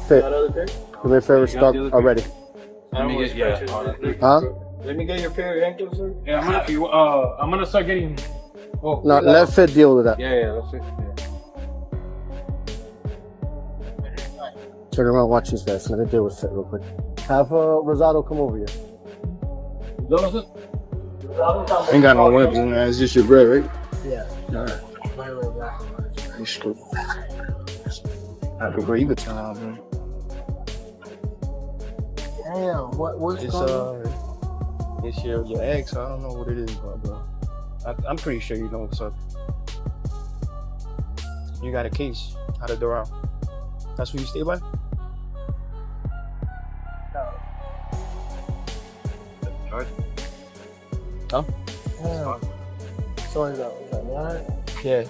Fit. Do me a favor, stock already. Let me get, Huh? Let me get your pair of ankles, sir. Yeah, I'm gonna start getting. Oh, No, let Fit deal with that. Yeah, that's it. Turn around, watch these guys. Let me deal with Fit real quick. Have Rosado come over here. Ain't got no weapons, man. It's just your bread, right? Yeah. All right. You screw. Happy breather time, man. Damn, what's It's going on? it's your ex. I don't know what it is, bro. I'm pretty sure you know what's up. You got a case out of Doral. That's where you stay by? No. Huh? Yeah. Sorry about that, alright? Yeah.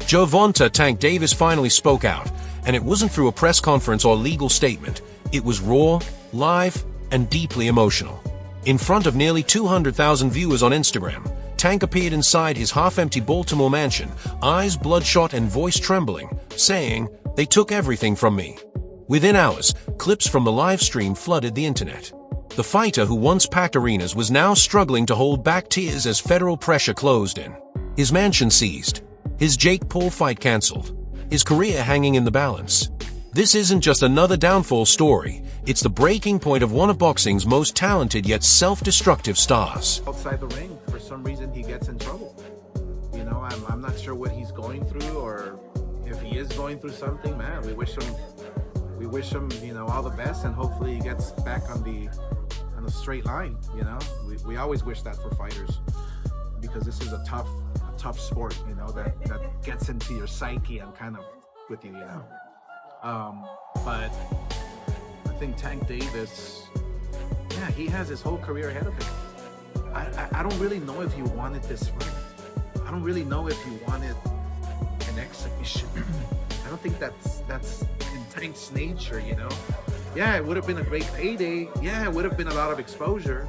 Gervonta Tank Davis finally spoke out, and it wasn't through a press conference or legal statement. It was raw, live, and deeply emotional. In front of nearly 200,000 viewers on Instagram, Tank appeared inside his half-empty Baltimore mansion, eyes bloodshot and voice trembling, saying, "They took everything from me." Within hours, clips from the live stream flooded the internet. The fighter who once packed arenas was now struggling to hold back tears as federal pressure closed in. His mansion seized, his Jake Paul fight cancelled, his career hanging in the balance. This isn't just another downfall story, it's the breaking point of one of boxing's most talented yet self-destructive stars. Outside the ring, for some reason he gets in trouble. You know, I'm not sure what he's going through, or if he is going through something. Man, we wish him, you know, all the best, and hopefully he gets back on the straight line. You know, we always wish that for fighters, because this is a tough sport, you know, that gets into your psyche and kind of with you, you know. But I think Tank Davis, yeah, he has his whole career ahead of him. I don't really know if he wanted this fight. I don't really know if he wanted an exhibition. I don't think that's in Tank's nature, you know. Yeah, it would have been a great payday. Yeah, it would have been a lot of exposure,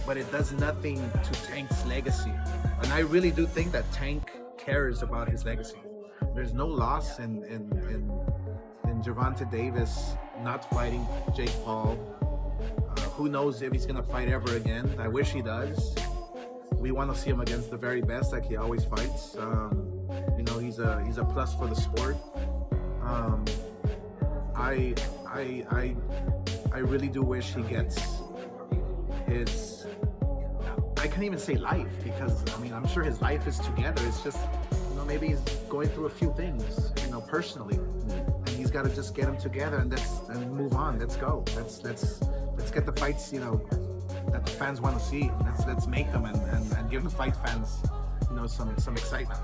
but it does nothing to Tank's legacy. And I really do think that Tank cares about his legacy. There's no loss in Gervonta Davis not fighting Jake Paul. Who knows if he's gonna fight ever again? I wish he does. We want to see him against the very best, like he always fights. You know, he's a plus for the sport. I really do wish he gets his, I can't even say life, because I mean, I'm sure his life is together. It's just, you know, maybe he's going through a few things, you know, personally, and he's got to just get them together and move on. Let's go. Let's get the fights, you know, that the fans want to see. Let's make them and give the fight fans, you know, some excitement.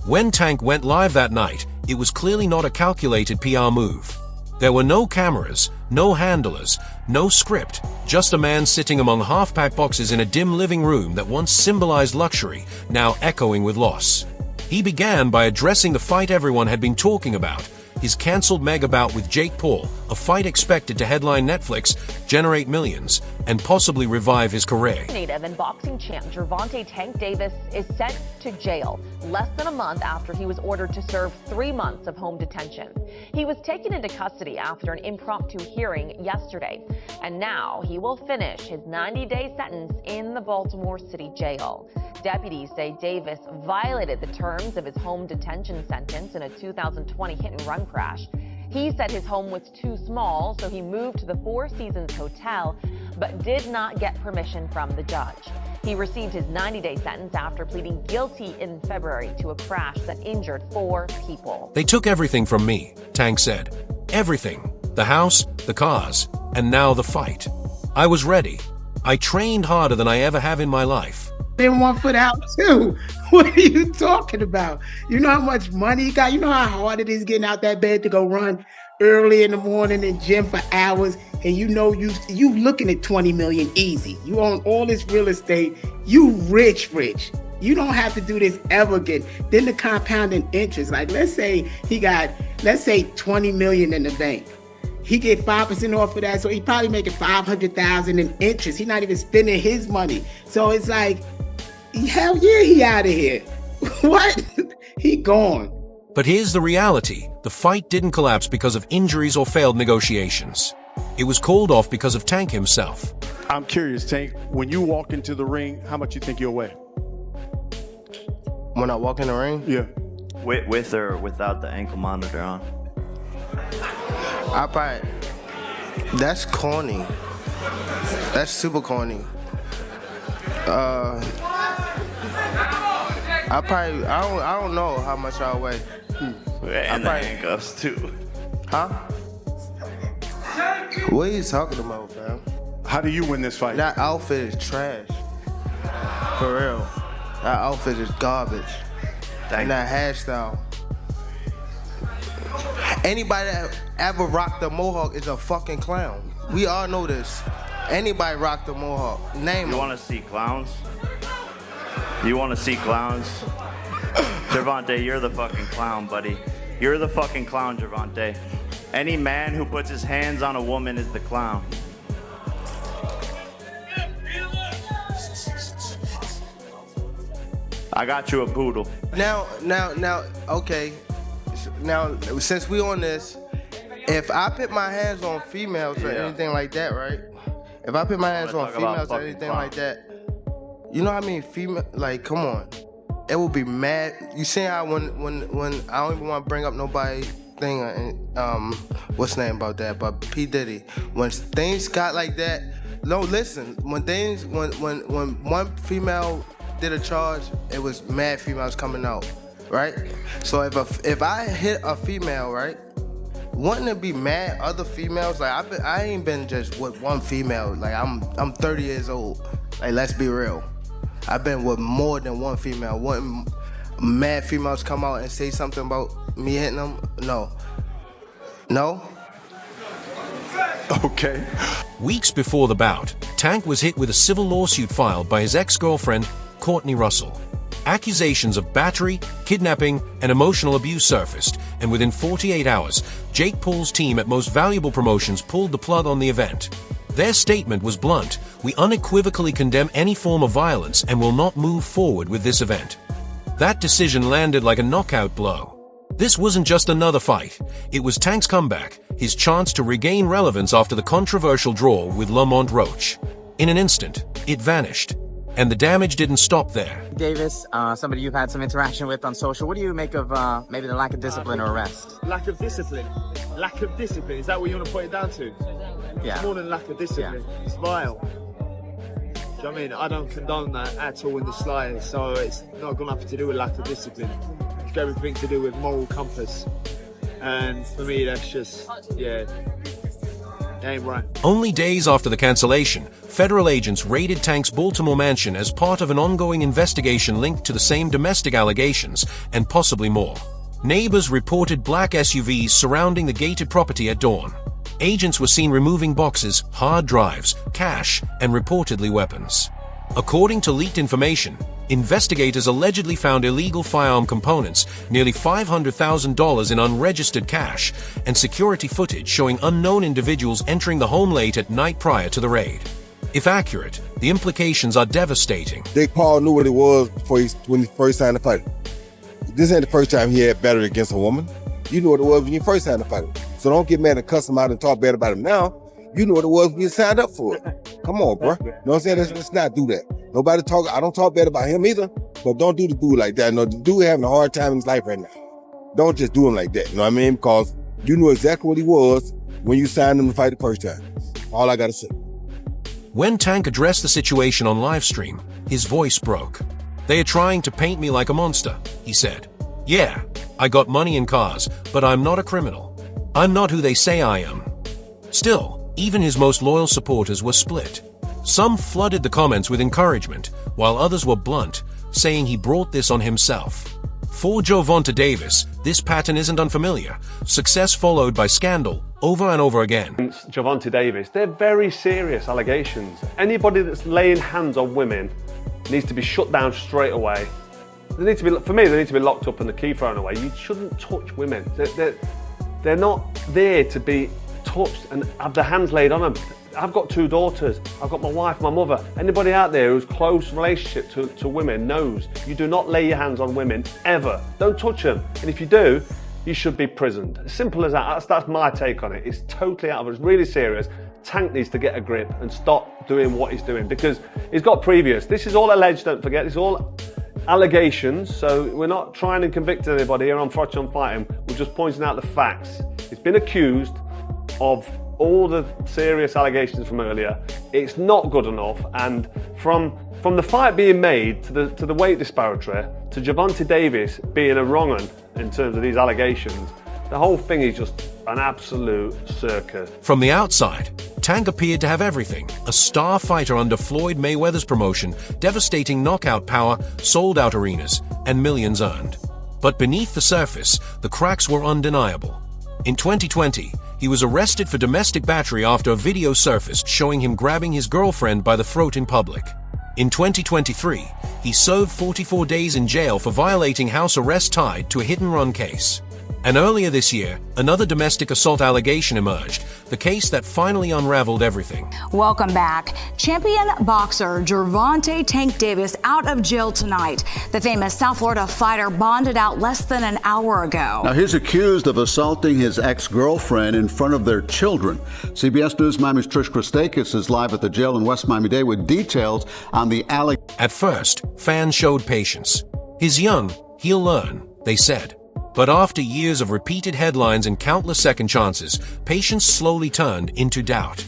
When Tank went live that night, it was clearly not a calculated PR move. There were no cameras, no handlers, no script, just a man sitting among half-packed boxes in a dim living room that once symbolized luxury, now echoing with loss. He began by addressing the fight everyone had been talking about, his cancelled mega bout with Jake Paul, a fight expected to headline Netflix, generate millions, and possibly revive his career. Native and boxing champ Gervonta Tank Davis is sent to jail less than a month after he was ordered to serve 3 months of home detention. He was taken into custody after an impromptu hearing yesterday, and now he will finish his 90-day sentence in the Baltimore City jail. Deputies say Davis violated the terms of his home detention sentence in a 2020 hit-and-run crash. He said his home was too small, so he moved to the Four Seasons Hotel, but did not get permission from the judge. He received his 90-day sentence after pleading guilty in February to a crash that injured 4 people. They took everything from me, Tank said. Everything. The house, the cars, and now the fight. I was ready. I trained harder than I ever have in my life. Then 1 foot out too. What are you talking about? You know how much money you got? You know how hard it is getting out that bed to go run early in the morning in gym for hours, and you know you looking at 20 million easy. You own all this real estate. You rich. You don't have to do this ever again. Then the compounding interest. Like let's say 20 million in the bank. He get 5% off of that, so he probably making $500,000 in interest. He's not even spending his money. So it's like, Hell yeah, he out of here. What? He gone. But here's the reality. The fight didn't collapse because of injuries or failed negotiations. It was called off because of Tank himself. I'm curious, Tank, when you walk into the ring, how much you think you'll weigh? When I walk in the ring? Yeah. With or without the ankle monitor on? I probably, that's corny. That's super corny. I don't know how much I'll weigh. And the handcuffs too. Huh? What are you talking about, fam? How do you win this fight? That outfit is trash. For real. That outfit is garbage. And that hairstyle. Anybody that ever rocked a mohawk is a fucking clown. We all know this. Anybody rocked a mohawk. Name You them. want to see clowns? You want to see clowns? Gervonta, you're the fucking clown, buddy. You're the fucking clown, Gervonta. Any man who puts his hands on a woman is the clown. I got you a poodle. Now, okay. Now, since we on this, if I put my hands on females or anything like that, right? If I put my hands on talk about females or fucking anything clown. like that, you know how many female, like, come on. It would be mad. You see how when I don't even want to bring up nobody thing, what's the name about that, but P. Diddy. When things got like that, no, listen, when one female did a charge, it was mad females coming out, right? So if I hit a female, right, wouldn't it be mad other females? Like I ain't been just with one female. Like I'm 30 years old. Like let's be real. I've been with more than one female. Wouldn't mad females come out and say something about me hitting them? No. Okay. Weeks before the bout, Tank was hit with a civil lawsuit filed by his ex-girlfriend, Courtney Russell. Accusations of battery, kidnapping, and emotional abuse surfaced, and within 48 hours, Jake Paul's team at Most Valuable Promotions pulled the plug on the event. Their statement was blunt: "We unequivocally condemn any form of violence and will not move forward with this event." That decision landed like a knockout blow. This wasn't just another fight. It was Tank's comeback, his chance to regain relevance after the controversial draw with Lamont Roach. In an instant, it vanished. And the damage didn't stop there. Davis, somebody you've had some interaction with on social. What do you make of maybe the lack of discipline or arrest? Lack of discipline. Lack of discipline. Is that what you want to put it down to? Yeah. It's more than lack of discipline. Yeah. It's vile. Do you know what I mean? I don't condone that at all in the slightest. So it's not got nothing to do with lack of discipline. It's got everything to do with moral compass. And for me, that's just, yeah, it ain't right. Only days after the cancellation, federal agents raided Tank's Baltimore mansion as part of an ongoing investigation linked to the same domestic allegations, and possibly more. Neighbors reported black SUVs surrounding the gated property at dawn. Agents were seen removing boxes, hard drives, cash, and reportedly weapons. According to leaked information, investigators allegedly found illegal firearm components, nearly $500,000 in unregistered cash, and security footage showing unknown individuals entering the home late at night prior to the raid. If accurate, the implications are devastating. Jake Paul knew what it was when he first signed the fight. This ain't the first time he had battery against a woman. You knew what it was when you first signed the fight. So don't get mad and cuss him out and talk bad about him now. You knew what it was when you signed up for it. Come on, bro. You know what I'm saying? Let's not do that. I don't talk bad about him either, but don't do the dude like that. No, the dude having a hard time in his life right now. Don't just do him like that, you know what I mean? Because you knew exactly what he was when you signed him to fight the first time. All I gotta say. When Tank addressed the situation on livestream, his voice broke. "They are trying to paint me like a monster," he said. "Yeah, I got money and cars, but I'm not a criminal. I'm not who they say I am." Still, even his most loyal supporters were split. Some flooded the comments with encouragement, while others were blunt, saying he brought this on himself. For Gervonta Davis, this pattern isn't unfamiliar. Success followed by scandal, over and over again. Gervonta Davis, they're very serious allegations. Anybody that's laying hands on women needs to be shut down straight away. They need to be, for me, they need to be locked up and the key thrown away. You shouldn't touch women. They're not there to be touched and have their hands laid on them. I've got 2 daughters. I've got my wife, my mother. Anybody out there who's close relationship to women knows you do not lay your hands on women ever. Don't touch them. And if you do, you should be prisoned. As simple as that. That's my take on it. It's totally out of it. It's really serious. Tank needs to get a grip and stop doing what he's doing because he's got previous. This is all alleged, don't forget. It's all allegations, so we're not trying to convict anybody here on Frotch on Fighting. We're just pointing out the facts. He's been accused of all the serious allegations from earlier. It's not good enough, and from the fight being made to the weight disparity to Gervonta Davis being a wrong un in terms of these allegations, the whole thing is just an absolute circus. From the outside, Tank appeared to have everything. A star fighter under Floyd Mayweather's promotion, devastating knockout power, sold-out arenas, and millions earned. But beneath the surface, the cracks were undeniable. In 2020, he was arrested for domestic battery after a video surfaced showing him grabbing his girlfriend by the throat in public. In 2023, he served 44 days in jail for violating house arrest tied to a hit-and-run case. And earlier this year, another domestic assault allegation emerged, the case that finally unraveled everything. Welcome back. Champion boxer Gervonta Tank Davis out of jail tonight. The famous South Florida fighter bonded out less than an hour ago. Now he's accused of assaulting his ex-girlfriend in front of their children. CBS News Miami's Trish Christakis is live at the jail in West Miami-Dade with details on the allegation. At first, fans showed patience. He's young, he'll learn, they said. But after years of repeated headlines and countless second chances, patience slowly turned into doubt.